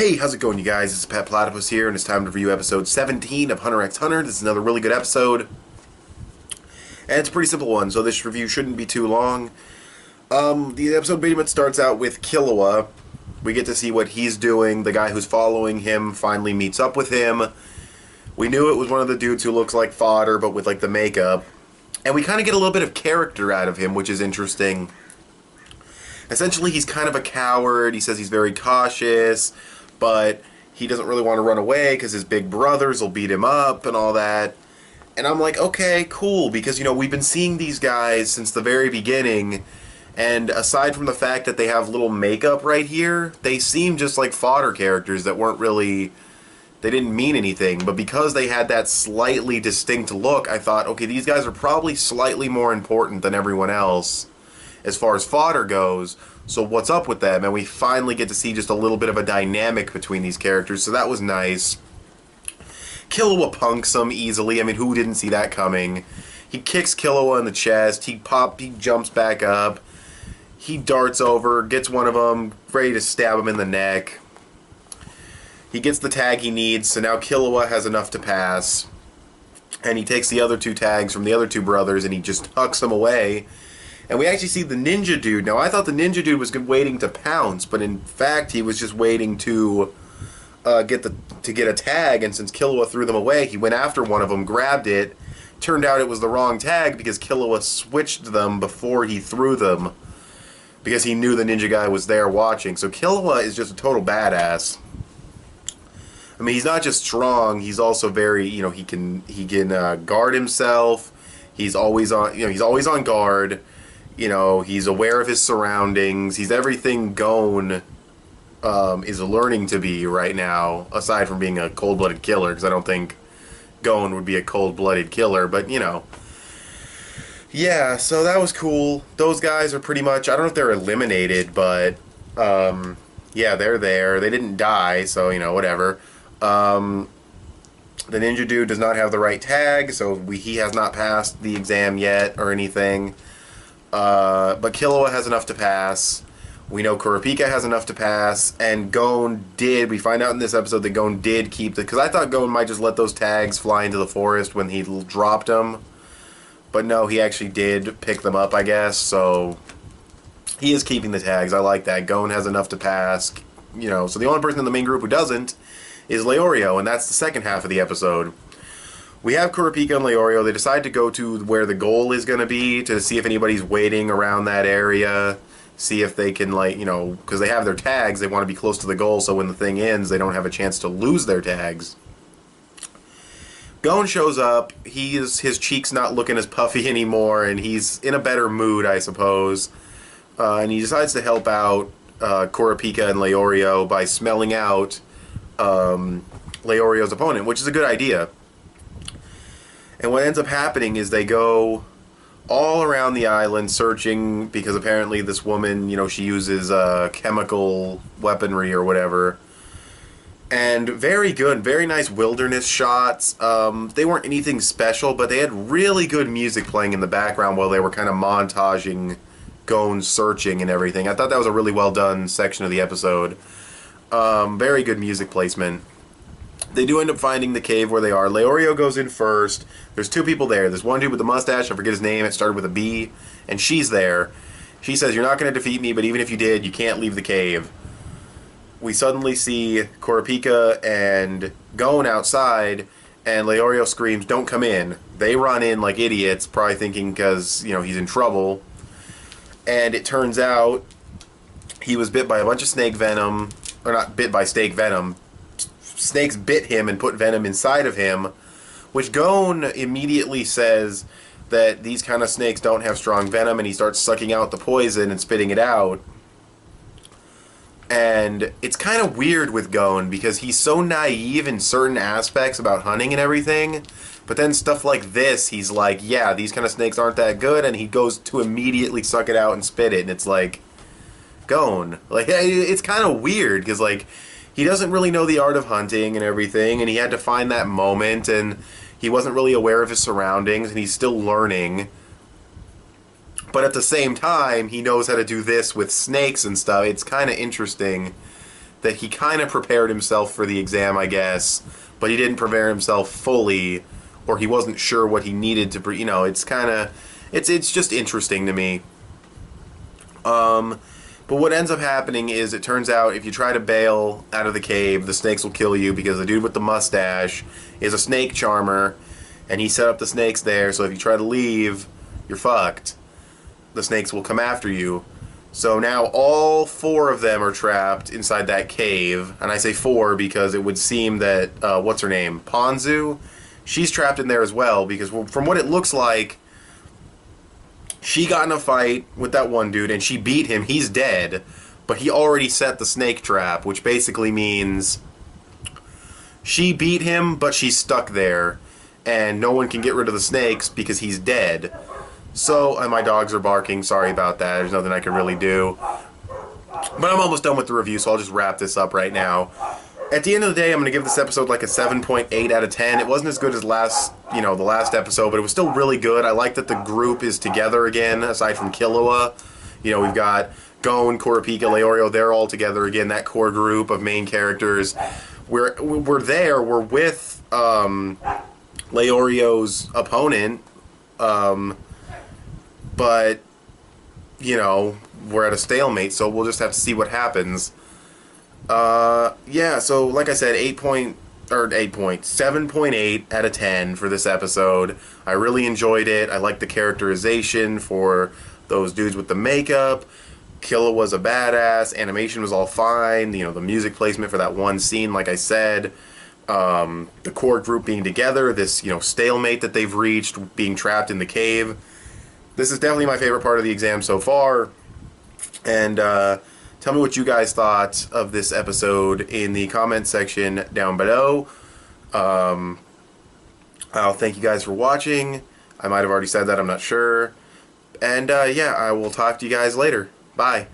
Hey, how's it going, you guys? It's petplatypus here, and it's time to review episode 17 of Hunter x Hunter. This is another really good episode, and it's a pretty simple one, so this review shouldn't be too long. The episode pretty much starts out with Killua. We get to see what he's doing. The guy who's following him finally meets up with him. We knew it was one of the dudes who looks like fodder, but with like the makeup. And we kind of get a little bit of character out of him, which is interesting. Essentially, he's kind of a coward. He says he's very cautious, but he doesn't really want to run away because his big brothers will beat him up and all that. And I'm like, okay, cool, because, you know, we've been seeing these guys since the very beginning, and aside from the fact that they have little makeup right here, they seem just like fodder characters that weren't really, they didn't mean anything. But because they had that slightly distinct look, I thought, okay, these guys are probably slightly more important than everyone else as far as fodder goes. So what's up with them? And we finally get to see just a little bit of a dynamic between these characters, so that was nice. Killua punks him easily. I mean, who didn't see that coming? He kicks Killua in the chest. He jumps back up. He darts over, gets one of them, ready to stab him in the neck. He gets the tag he needs, so now Killua has enough to pass. And he takes the other two tags from the other two brothers and he just tucks them away. And we actually see the ninja dude. Now, I thought the ninja dude was waiting to pounce, but in fact, he was just waiting to get a tag. And since Killua threw them away, he went after one of them, grabbed it. Turned out it was the wrong tag because Killua switched them before he threw them, because he knew the ninja guy was there watching. So Killua is just a total badass. I mean, he's not just strong; he's also very, you know, he can guard himself. He's always on, you know, he's always on guard. You know, he's aware of his surroundings. He's everything Gon is learning to be right now, aside from being a cold-blooded killer, because I don't think Gon would be a cold-blooded killer, but, you know. Yeah, so that was cool. Those guys are pretty much, I don't know if they're eliminated, but, yeah, they're there. They didn't die, so, you know, whatever. The ninja dude does not have the right tag, so he has not passed the exam yet or anything. But Killua has enough to pass. We know Kurapika has enough to pass, and Gon did. We find out in this episode that Gon did keep the, because I thought Gon might just let those tags fly into the forest when he dropped them, but no, he actually did pick them up, I guess. So he is keeping the tags. I like that. Gon has enough to pass, you know. So the only person in the main group who doesn't is Leorio, and that's the second half of the episode. We have Kurapika and Leorio. They decide to go to where the goal is going to be to see if anybody's waiting around that area. See if they can, like, you know, because they have their tags, they want to be close to the goal so when the thing ends, they don't have a chance to lose their tags. Gon shows up. His cheek's not looking as puffy anymore, and he's in a better mood, I suppose. And he decides to help out Kurapika and Leorio by smelling out Leorio's opponent, which is a good idea. And what ends up happening is they go all around the island searching, because apparently this woman, you know, she uses chemical weaponry or whatever. And very good, very nice wilderness shots. They weren't anything special, but they had really good music playing in the background while they were kind of montaging Gon searching and everything. I thought that was a really well done section of the episode. Very good music placement. They do end up finding the cave where they are. Leorio goes in first. There's two people there. There's one dude with the mustache. I forget his name. It started with a B. And she's there. She says, "You're not going to defeat me, but even if you did, you can't leave the cave." We suddenly see Kurapika and Gon outside, and Leorio screams, "Don't come in." They run in like idiots, probably thinking because, you know, he's in trouble. And it turns out he was bit by a bunch of snake venom. Or not bit by snake venom. Snakes bit him and put venom inside of him, which Gon immediately says that these kind of snakes don't have strong venom, and he starts sucking out the poison and spitting it out. And it's kind of weird with Gon because he's so naive in certain aspects about hunting and everything, but then stuff like this, he's like, yeah, these kind of snakes aren't that good, and he goes to immediately suck it out and spit it, and it's like, Gon. Like, it's kind of weird because, like, he doesn't really know the art of hunting and everything, and he had to find that moment, and he wasn't really aware of his surroundings, and he's still learning. But at the same time, he knows how to do this with snakes and stuff. It's kind of interesting that he kind of prepared himself for the exam, I guess, but he didn't prepare himself fully, or he wasn't sure what he needed to, you know, it's kind of, it's just interesting to me. But what ends up happening is it turns out if you try to bail out of the cave, the snakes will kill you because the dude with the mustache is a snake charmer, and he set up the snakes there, so if you try to leave, you're fucked. The snakes will come after you. So now all 4 of them are trapped inside that cave, and I say 4 because it would seem that, what's her name? Ponzu? She's trapped in there as well, because from what it looks like, she got in a fight with that one dude, and she beat him. He's dead, but he already set the snake trap, which basically means she beat him, but she's stuck there, and no one can get rid of the snakes because he's dead. So, and my dogs are barking. Sorry about that. There's nothing I can really do. But I'm almost done with the review, so I'll just wrap this up right now. At the end of the day, I'm going to give this episode like a 7.8 out of 10. It wasn't as good as the last episode, but it was still really good. I like that the group is together again, aside from Killua. You know, we've got Gon, Kurapika, Leorio, they're all together again, that core group of main characters. We're with Leorio's opponent, but, you know, we're at a stalemate, so we'll just have to see what happens. Yeah, so like I said, 7.8 out of 10 for this episode. I really enjoyed it. I liked the characterization for those dudes with the makeup. Killua was a badass. Animation was all fine. You know, the music placement for that one scene, like I said. The core group being together, this, you know, stalemate that they've reached, being trapped in the cave. This is definitely my favorite part of the exam so far. And, tell me what you guys thought of this episode in the comment section down below. I'll thank you guys for watching. I might have already said that, I'm not sure. And yeah, I will talk to you guys later. Bye.